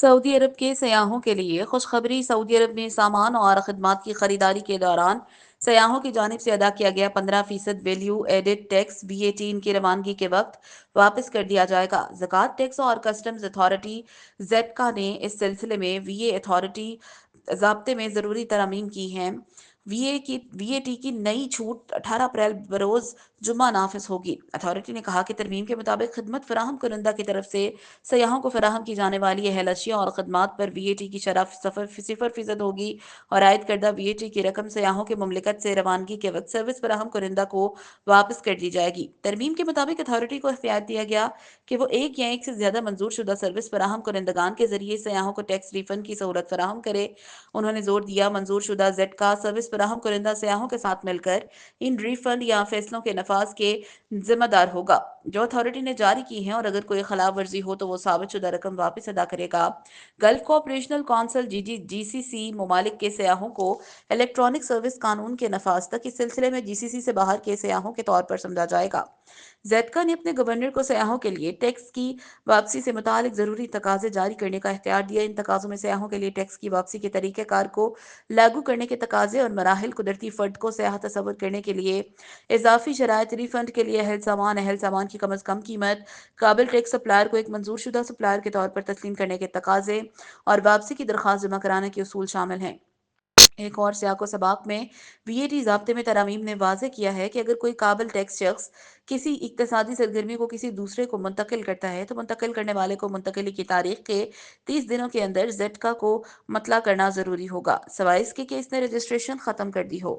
سعودی عرب کے سیاحوں کے لیے خوشخبری۔ سعودی عرب میں سامان اور خدمات کی خریداری کے دوران سیاحوں کی جانب سے ادا کیا گیا 15% ویلیو ایڈڈ ٹیکس VAT ان کی روانگی کے وقت واپس کر دیا جائے گا۔ زکوٰۃ ٹیکس اور کسٹمز اتھارٹی زیڈکا نے اس سلسلے میں VA اتھارٹی ضابطے میں ضروری ترامیم کی ہیں۔ VAT کی نئی چھوٹ 18 اپریل بروز جمعہ نافذ ہوگی۔ اتھارٹی نے کہا کہ ترمیم کے مطابق خدمت فراہم کنندہ کی طرف سے سیاحوں کو فراہم کی جانے والی اہل اشیاء اور خدمات پر VAT کی شرح 0% ہوگی اور عائد کردہ VAT کی رقم سیاحوں کے مملکت سے روانگی کے وقت سروس فراہم کنندہ کو واپس کر دی جائے گی۔ ترمیم کے مطابق اتھارٹی کو اختیار دیا گیا کہ وہ ایک یا ایک سے زیادہ منظور شدہ سروس فراہم کنندگان کے ذریعے سیاحوں کو ٹیکس ری فنڈ کی سہولت فراہم کرے۔ انہوں نے زور دیا منظور شدہ زیڈ کا سروس فراہم کنندہ سیاحوں کے ساتھ مل کر ان ری فنڈ یا فیصلوں کے نفاذ کے ذمہ دار ہوگا جو اتھارٹی نے جاری کی ہیں، اور اگر کوئی خلاف ورزی ہو تو وہ ثابت شدہ رقم واپس ادا کرے گا۔ گلف کوآپریشنل کونسل GCC ممالک کے سیاحوں کو الیکٹرانک سروس قانون کے نفاذ تک اس سلسلے میں GCC سے باہر کے سیاحوں کے طور پر سمجھا جائے گا۔ زیڈکا نے اپنے گورنر کو سیاحوں کے لیے ٹیکس کی واپسی سے متعلق ضروری تقاضے جاری کرنے کا اختیار دیا۔ ان تقاضوں میں سیاحوں کے لیے ٹیکس کی واپسی کے طریقہ کار کو لاگو کرنے کے تقاضے اور مراحل، قدرتی فنڈ کو سیاح تصور کرنے کے لیے اضافی شرائط، ری فنڈ کے لیے اہل سامان کی کم از کم قیمت، قابل ٹیکس سپلائر کو ایک منظور شدہ سپلائر کے طور پر تسلیم کرنے کے تقاضے اور واپسی کی درخواست جمع کرانے کے اصول شامل ہیں۔ ایک اور سیاق و سباق میں VAT ضابطے میں ترامیم نے واضح کیا ہے کہ اگر کوئی قابل ٹیکس شخص کسی اقتصادی سرگرمی کو کسی دوسرے کو منتقل کرتا ہے تو منتقل کرنے والے کو منتقلی کی تاریخ کے 30 دنوں کے اندر زیڈکا کو مطلع کرنا ضروری ہوگا، سوائے اس کے کہ اس نے رجسٹریشن ختم کر دی ہو۔